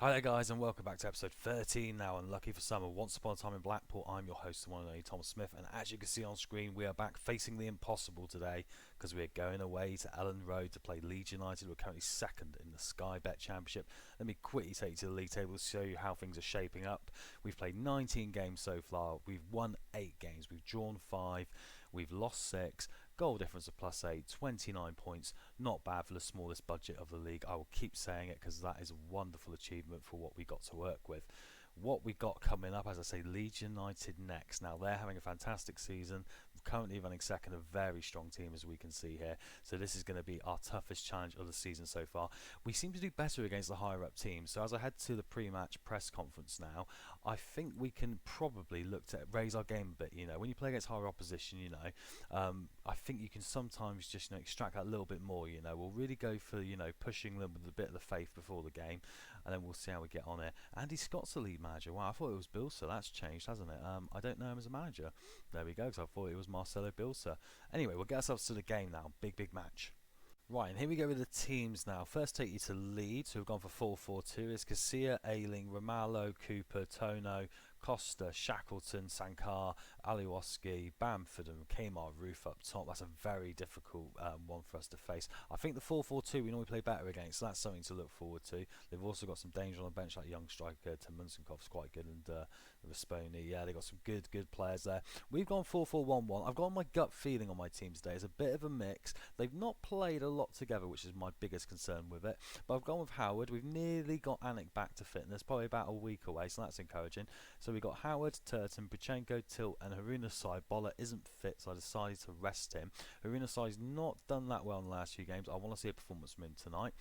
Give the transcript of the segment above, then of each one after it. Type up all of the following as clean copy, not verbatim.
Hi there guys and welcome back to episode 13 now and Lucky for Summer. Once upon a time in Blackpool, I'm your host, the one and only Thomas Smith, and as you can see on screen we are back facing the impossible today because we're going away to Ellen Road to play Leeds United. We're currently second in the Sky Bet Championship. Let me quickly take you to the league table to show you how things are shaping up. We've played 19 games so far, we've won 8 games, we've drawn 5, we've lost 6, goal difference of +8, 29 points, not bad for the smallest budget of the league. I will keep saying it because that is a wonderful achievement for what we got to work with. What we got coming up, as I say, Leeds United next. Now they're having a fantastic season, currently running second, a very strong team as we can see here. So this is going to be our toughest challenge of the season so far. We seem to do better against the higher up teams. So as I head to the pre-match press conference now, I think we can probably look to raise our game a bit. You know, when you play against higher opposition, I think you can sometimes just extract that a little bit more. We'll really go for pushing them with a bit of the faith before the game, and then we'll see how we get on it. Andy Scott's the lead manager. Wow, I thought it was Bilsa. That's changed, hasn't it? I don't know him as a manager. There we go, because I thought it was Marcelo Bilsa. Anyway, we'll get ourselves to the game now. Big match. Right, and here we go with the teams now. First take you to Leeds, who have gone for 4-4-2. It's Casilla, Ayling, Romalo, Cooper, Tono, Costa, Shackleton, Sankar, Aliwoski, Bamford and Kmar Roof up top. That's a very difficult one for us to face. I think the 4-4-2 we normally play better against, so that's something to look forward to. They've also got some danger on the bench, like young striker Tim Munsenkov's quite good, and Rasponi. Yeah, they've got some good players there. We've gone 4-4-1-1. I've got my gut feeling on my team today. It's a bit of a mix. They've not played a lot together, which is my biggest concern with it. But I've gone with Howard. We've nearly got Anik back to fitness, probably about a week away, so that's encouraging. So we've got Howard, Turton, Buchenko, Tilt, and Haruna Sai. Bolla isn't fit, so I decided to rest him. Haruna Sai's not done that well in the last few games. I want to see a performance from him tonight.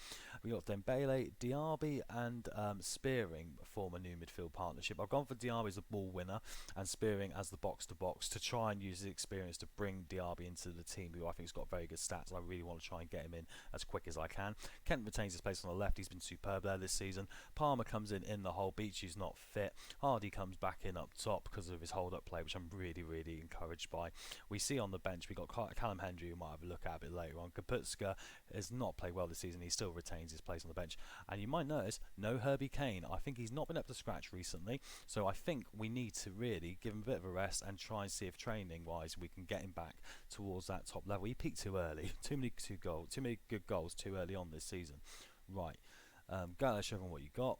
We've got Dembele, Diaby, and Spearing form a new midfield partnership. I've gone for Diaby as a ball winner and Spearing as the box-to-box to try and use his experience to bring Diaby into the team, who I think has got very good stats. I really want to try and get him in as quick as I can. Kent retains his place on the left. He's been superb there this season. Palmer comes in the hole. Beachy's not fit. Hardy comes back in up top because of his hold-up play, which I'm really encouraged by. We see on the bench we got Callum Hendry, who might have a look at a bit later on. Kaputska has not played well this season. He still retains his place on the bench. And you might notice, no Herbie Kane. I think he's not been up to scratch recently, so I think we need to really give him a bit of a rest and try and see if training-wise we can get him back towards that top level. He peaked too early. Too many good goals too early on this season. Right, go let's show them what you got.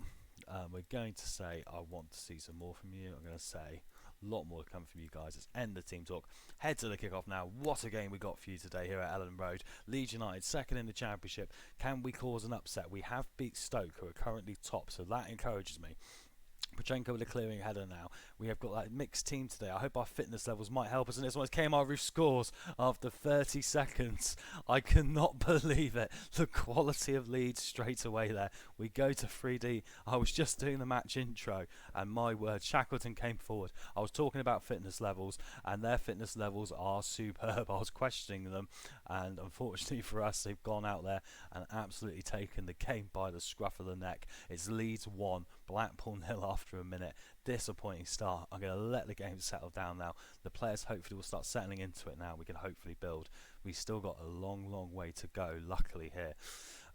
We're going to say I want to see some more from you. I'm going to say a lot more to come from you guys. Let's end the team talk. Head to the kickoff now. What a game we got for you today here at Ellen Road. Leeds United second in the championship. Can we cause an upset? We have beat Stoke, who are currently top, so that encourages me. Pachenko with a clearing header now. We have got that mixed team today. I hope our fitness levels might help us in this one. Kmar Roof scores after 30 seconds. I cannot believe it. The quality of Leeds straight away there. We go to 3D. I was just doing the match intro and my word, Shackleton came forward. I was talking about fitness levels and their fitness levels are superb. I was questioning them and unfortunately for us, they've gone out there and absolutely taken the game by the scruff of the neck. It's Leeds 1, Blackpool 0 after a minute. Disappointing start. I'm going to let the game settle down now. The players hopefully will start settling into it now. We can hopefully build. We still got a long way to go, luckily here.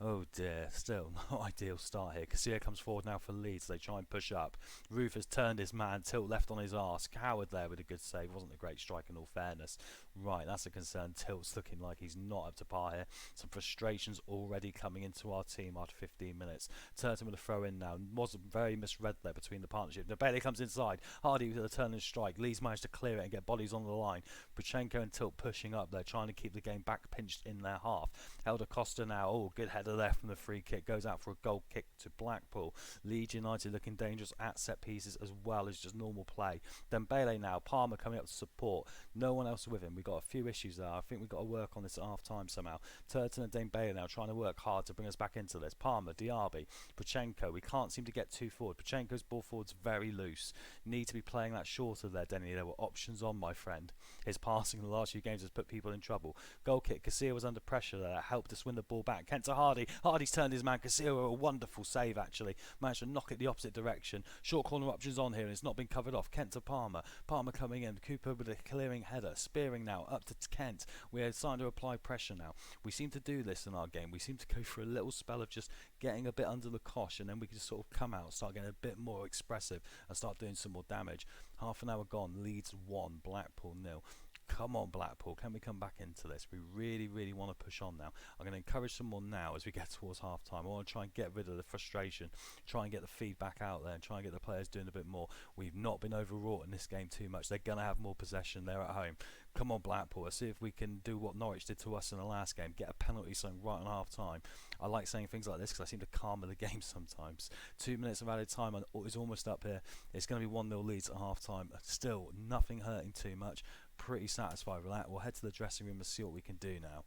Oh dear, still no ideal start here. Casilla comes forward now for Leeds. They try and push up. Roof has turned his man. Tilt left on his arse. Howard there with a good save. Wasn't a great strike in all fairness. Right, that's a concern. Tilt's looking like he's not up to par here. Some frustrations already coming into our team after 15 minutes. Turton with a throw in now. Was very misread there between the partnership. Bailey comes inside. Hardy with a turn and strike. Leeds managed to clear it and get bodies on the line. Pachenko and Tilt pushing up. They're trying to keep the game back pinched in their half. Helder Costa now. Oh, good header there from the free kick. Goes out for a goal kick to Blackpool. Leeds United looking dangerous at set pieces as well as just normal play. Dembele now. Palmer coming up to support. No one else with him. We've got a few issues there. I think we've got to work on this at half time somehow. Turton and Dembele now trying to work hard to bring us back into this. Palmer, Diaby, Pachenko. We can't seem to get too forward. Pachenko's ball forward's very loose. Need to be playing that shorter there, Denny. There were options on, my friend. His passing in the last few games has put people in trouble. Goal kick. Casilla was under pressure there. Helped us win the ball back. Kent to Hardy. Hardy. Hardy's turned his man. Casillo, a wonderful save actually. Managed to knock it the opposite direction. Short corner options on here and it's not been covered off. Kent to Palmer. Palmer coming in. Cooper with a clearing header. Spearing now up to Kent. We're starting to apply pressure now. We seem to do this in our game. We seem to go for a little spell of just getting a bit under the cosh and then we can just sort of come out, start getting a bit more expressive and start doing some more damage. Half an hour gone. Leeds 1, Blackpool 0. Come on, Blackpool, can we come back into this? We really want to push on now. I'm going to encourage some more now as we get towards half time. I want to try and get rid of the frustration, try and get the feedback out there and try and get the players doing a bit more. We've not been overwrought in this game too much. They're going to have more possession. They're at home. Come on, Blackpool, let's see if we can do what Norwich did to us in the last game, get a penalty something right on half time. I like saying things like this because I seem to calm the game sometimes. 2 minutes of added time is almost up here. It's going to be 1-0 Leeds at half time. Still nothing hurting too much. Pretty satisfied with that. We'll head to the dressing room and see what we can do now.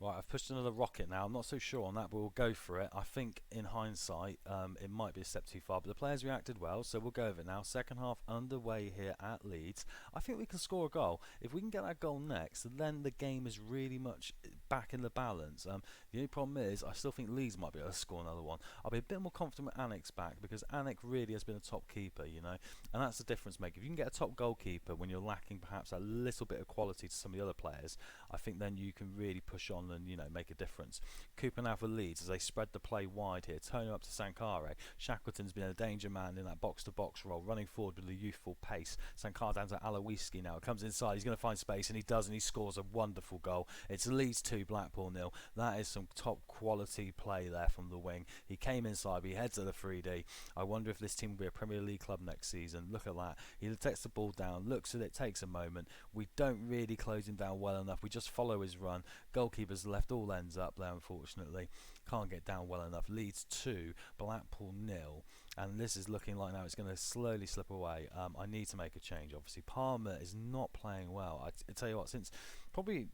Right, I've pushed another rocket now. I'm not so sure on that, but we'll go for it. I think in hindsight, it might be a step too far, but the players reacted well, so we'll go with it now. Second half underway here at Leeds. I think we can score a goal. If we can get that goal next, then the game is really much back in the balance. The only problem is, I still think Leeds might be able to score another one. I'll be a bit more confident with Anik's back, because Anik really has been a top keeper, you know, and that's the difference maker. If you can get a top goalkeeper when you're lacking perhaps a little bit of quality to some of the other players, I think then you can really push on and, you know, make a difference. Cooper now for Leeds as they spread the play wide here. Turner up to Sankare. Shackleton's been a danger man in that box-to-box role, running forward with a youthful pace. Sankare down to Alowiski now. Comes inside. He's going to find space, and he does, and he scores a wonderful goal. It's Leeds 2, Blackpool 0. That is some top quality play there from the wing. He came inside, he heads to the 3D. I wonder if this team will be a Premier League club next season. Look at that. He takes the ball down, looks at it, takes a moment. We don't really close him down well enough. We just follow his run. Goalkeeper's left all ends up there, unfortunately. Can't get down well enough. Leeds 2, Blackpool 0. And this is looking like now it's going to slowly slip away. I need to make a change, obviously. Palmer is not playing well. I tell you what, since probably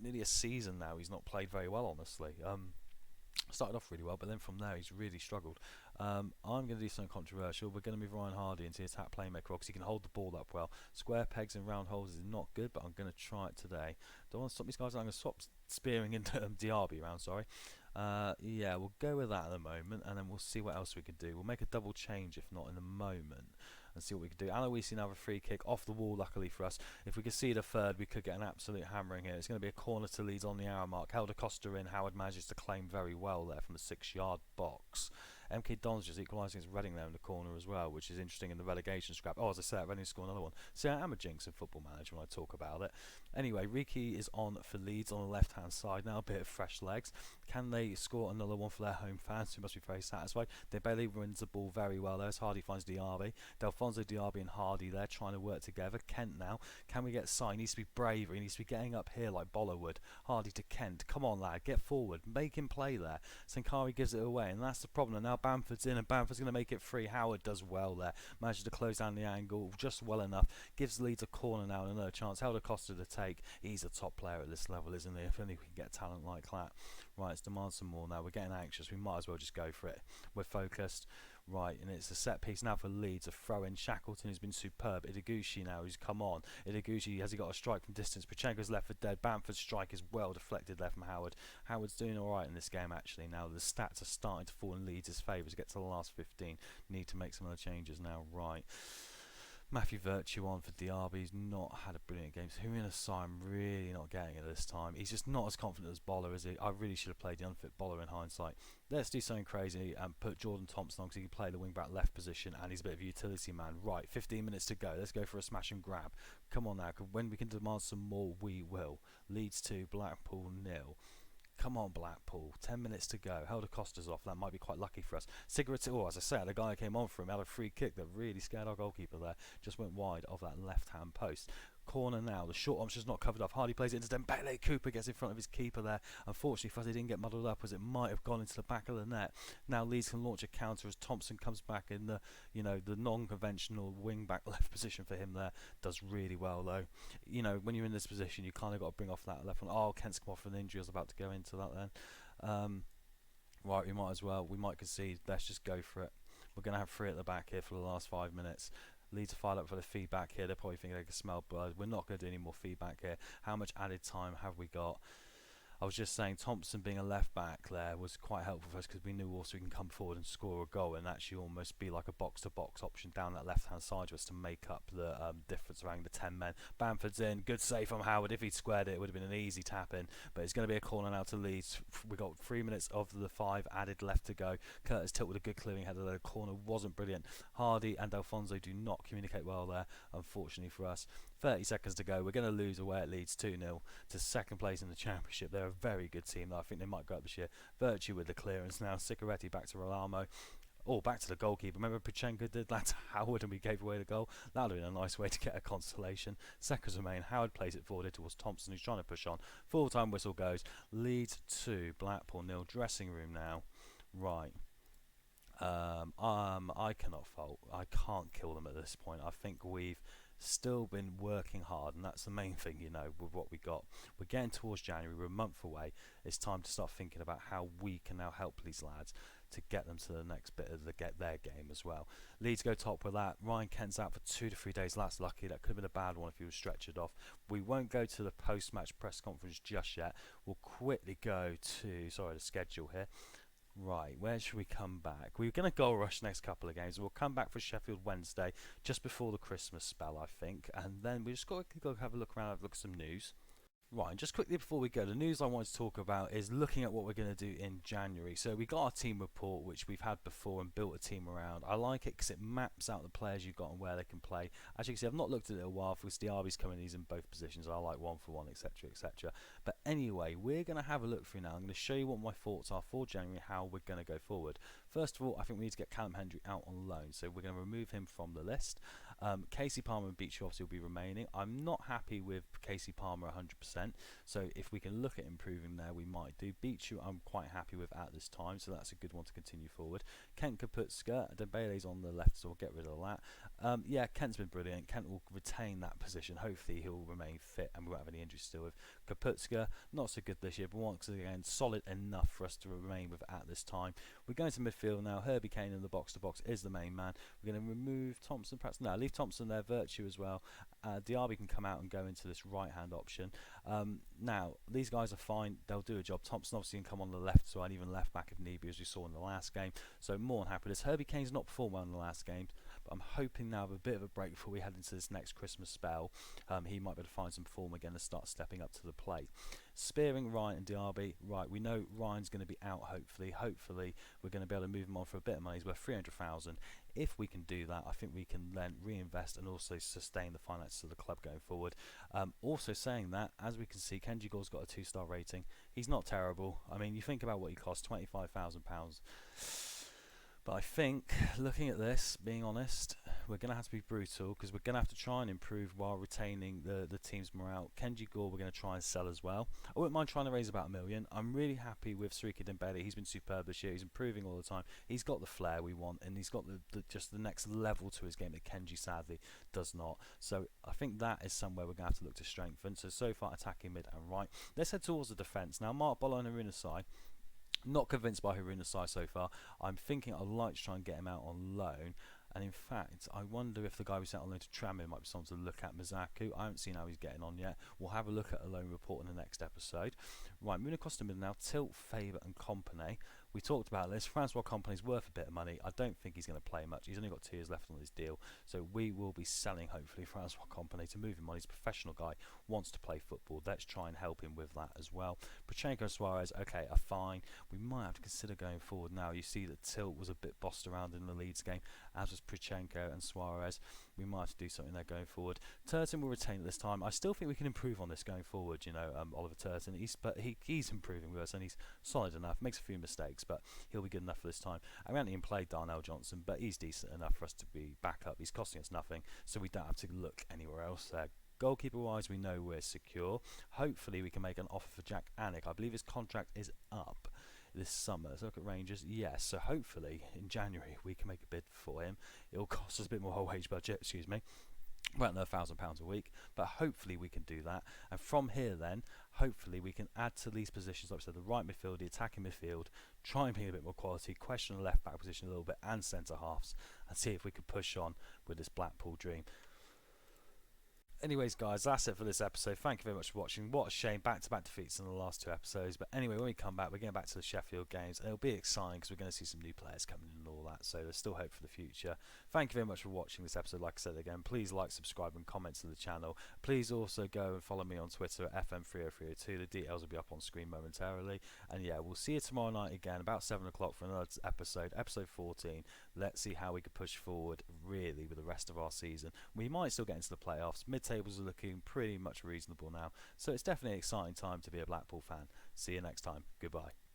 nearly a season now, he's not played very well, honestly. Started off really well, but then from there he's really struggled. I'm going to do something controversial. We're going to move Ryan Hardy into the attack playmaker because he can hold the ball up well. Square pegs and round holes is not good, but I'm going to try it today. Don't want to stop these guys. I'm going to swap Spearing into Diaby around, sorry. Yeah, we'll go with that at the moment, and then we'll see what else we could do. We'll make a double change, if not in a moment, and see what we can do. Aloisi now have a free kick off the wall, luckily for us. If we could see the third, we could get an absolute hammering here. It's going to be a corner to Leeds on the hour mark. Held Acosta in. Howard manages to claim very well there from the 6-yard box. MK Dons just equalising against Reading there in the corner as well, which is interesting in the relegation scrap. Oh, as I said, Reading scored another one. See, I am a jinx in Football Manager when I talk about it. Anyway, Riki is on for Leeds on the left-hand side now, a bit of fresh legs. Can they score another one for their home fans, who must be very satisfied? They barely wins the ball very well there as Hardy finds Diaby. Delfonso Diaby and Hardy there trying to work together. Kent now. Can we get signed? He needs to be braver. He needs to be getting up here like Boller would. Hardy to Kent. Come on, lad. Get forward. Make him play there. Sankari gives it away, and that's the problem. And now Bamford's in, and Bamford's going to make it free. Howard does well there. Manages to close down the angle just well enough. Gives Leeds a corner now and another chance. Held Acosta to take. He's a top player at this level, isn't he? If only we can get talent like that. Right, let's demand some more now. We're getting anxious. We might as well just go for it. We're focused. Right, and it's a set piece now for Leeds. A throw in. Shackleton has been superb. Ideguchi now, who's come on. Ideguchi, has he got a strike from distance? Pachenko's left for dead. Bamford's strike is well deflected there from Howard. Howard's doing alright in this game, actually. Now the stats are starting to fall in Leeds' favour as we get to the last 15. Need to make some other changes now. Right. Matthew Virtue on for Diaby. He's not had a brilliant game. So Humin Asai, I'm really not getting it this time. He's just not as confident as Boller, is he? I really should have played the unfit Boller in hindsight. Let's do something crazy and put Jordan Thompson on because he can play the wing back left position and he's a bit of a utility man. Right, 15 minutes to go. Let's go for a smash and grab. Come on now. When we can demand some more, we will. Leeds 2, Blackpool 0. Come on, Blackpool. 10 minutes to go. Held Acosta's off. That might be quite lucky for us. Cigarette. Oh, as I said, the guy who came on for him had a free kick that really scared our goalkeeper there. Just went wide of that left-hand post. Corner now. The short option's not covered off. Hardy plays it into Dembele. Cooper gets in front of his keeper there. Unfortunately for us, he didn't get muddled up as it might have gone into the back of the net. Now Leeds can launch a counter as Thompson comes back in the, you know, the non-conventional wing-back left position for him there. Does really well though. You know, when you're in this position, you kind of got to bring off that left one. Oh, Kent's come off an injury. I was about to go into that then. Right, we might as well. We might concede. Let's just go for it. We're going to have 3 at the back here for the last 5 minutes. Leeds to file up for the feedback here. They're probably thinking they can smell blood. We're not going to do any more feedback here. How much added time have we got? I was just saying Thompson being a left back there was quite helpful for us because we knew also we can come forward and score a goal and actually almost be like a box to box option down that left hand side to us to make up the difference around the 10 men. Bamford's in, good save from Howard. If he'd squared it, it would have been an easy tap in, but it's going to be a corner now to Leeds. We got 3 minutes of the 5 added left to go. Curtis Tilt with a good clearing header. The corner wasn't brilliant. Hardy and Alfonso do not communicate well there, unfortunately for us. 30 seconds to go. We're going to lose away at Leeds 2-0 to second place in the Championship. They're a very good team, though. I think they might go up this year. Virtue with the clearance now. Siccaretti back to Rolamo. Oh, back to the goalkeeper. Remember Pachenko did that to Howard and we gave away the goal? That would have been a nice way to get a consolation. Seconds remain. Howard plays it forward towards Thompson, who's trying to push on. Full-time whistle goes. Leeds 2, Blackpool 0. Dressing room now. Right. I cannot fault. I can't kill them at this point. I think we've still been working hard, and that's the main thing, you know, with what we got. We're getting towards January. We're a month away. It's time to start thinking about how we can now help these lads to get them to the next bit of their game as well. Leeds go top with that. Ryan Kent's out for 2 to 3 days. That's lucky. That could have been a bad one if he was stretchered off. We won't go to the post-match press conference just yet. We'll quickly go to the schedule here. Right, where should we come back? We're going to goal rush next couple of games. We'll come back for Sheffield Wednesday just before the Christmas spell, I think. And then we just got to go have a look around, have a look at some news. Right, and just quickly before we go, the news I wanted to talk about is looking at what we're going to do in January. So we got our team report, which we've had before and built a team around. I like it because it maps out the players you've got and where they can play. As you can see, I've not looked at it in a while because Diaby's coming, he's in both positions. I like 1-for-1, etc, etc. But anyway, we're going to have a look through now. I'm going to show you what my thoughts are for January, how we're going to go forward. First of all, I think we need to get Callum Hendry out on loan, so we're going to remove him from the list. Casey Palmer and Beechey obviously will be remaining. I'm not happy with Casey Palmer 100%, so if we can look at improving there, we might do. Beechey I'm quite happy with at this time, so that's a good one to continue forward. Kent Kaputska, Dembele's on the left, so we'll get rid of that. Yeah, Kent's been brilliant. Kent will retain that position. Hopefully he'll remain fit and we won't have any injuries still with. Kaputska, not so good this year, but once again, solid enough for us to remain with at this time. We're going to midfield now. Herbie Kane in the box-to-box is the main man. We're going to remove Thompson, perhaps. No, leave Thompson there, Virtue as well. Diaby can come out and go into this right-hand option. Now, these guys are fine. They'll do a job. Thompson obviously can come on the left side, even left back if need be, as we saw in the last game. So more than happy with this. Herbie Kane's not performed well in the last game, but I'm hoping now with a bit of a break before we head into this next Christmas spell, he might be able to find some form again and start stepping up to the plate. Spearing Ryan and Diaby, right, we know Ryan's going to be out hopefully. Hopefully we're going to be able to move him on for a bit of money. He's worth 300,000. If we can do that, I think we can then reinvest and also sustain the finances of the club going forward. Also saying that, as we can see, Kenji Gore's got a 2-star rating. He's not terrible. I mean, you think about what he costs, £25,000. But I think, looking at this, being honest, we're going to have to be brutal because we're going to have to try and improve while retaining the team's morale. Kenji Gore we're going to try and sell as well. I wouldn't mind trying to raise about $1 million. I'm really happy with Siriki Dembele. He's been superb this year. He's improving all the time. He's got the flair we want and he's got just the next level to his game that Kenji sadly does not. So I think that is somewhere we're going to have to look to strengthen. So far attacking mid and right. Let's head towards the defence. Now Mark Bolo and Haruna Sai. Not convinced by Haruna Sai so far. I'm thinking I'd like to try and get him out on loan. And in fact, I wonder if the guy we sent on loan to Tranmere might be someone to look at. Mizaku. I haven't seen how he's getting on yet. We'll have a look at a loan report in the next episode. Right, moving across the middle now. Tilt, Faber and Company. We talked about this. Francois Company's worth a bit of money. I don't think he's going to play much. He's only got 2 years left on his deal. So we will be selling, hopefully, Francois Company to move him on. He's a professional guy, wants to play football. Let's try and help him with that as well. Pachenko and Suarez, okay, are fine. We might have to consider going forward now. You see that Tilt was a bit bossed around in the Leeds game, as was Pachenko and Suarez. We might have to do something there going forward. Turton will retain at this time. I still think we can improve on this going forward. You know, Oliver Turton, he's improving with us and he's solid enough. Makes a few mistakes, but he'll be good enough for this time. I haven't even played Darnell Johnson, but he's decent enough for us to be back up. He's costing us nothing, so we don't have to look anywhere else there. Goalkeeper wise, we know we're secure. Hopefully we can make an offer for Jack Anik. I believe his contract is up this summer. Let's look at Rangers. Yes, so hopefully in January we can make a bid for him. It'll cost us a bit more whole wage budget, excuse me, about another £1,000 a week, but hopefully we can do that. And from here then, hopefully we can add to these positions, like I said, the right midfield, the attacking midfield, try and bring a bit more quality, question the left back position a little bit and centre halves, and see if we can push on with this Blackpool dream. Anyways, guys, that's it for this episode. Thank you very much for watching. What a shame, back-to-back defeats in the last 2 episodes. But anyway, when we come back, we're getting back to the Sheffield games, and it'll be exciting because we're going to see some new players coming in and all that. So there's still hope for the future. Thank you very much for watching this episode. Like I said again, please like, subscribe, and comment to the channel. Please also go and follow me on Twitter at FM30302. The details will be up on screen momentarily. And yeah, we'll see you tomorrow night again, about 7 o'clock for another episode, episode 14. Let's see how we can push forward really with the rest of our season. We might still get into the playoffs. Mid-tables are looking pretty much reasonable now, so it's definitely an exciting time to be a Blackpool fan. See you next time. Goodbye.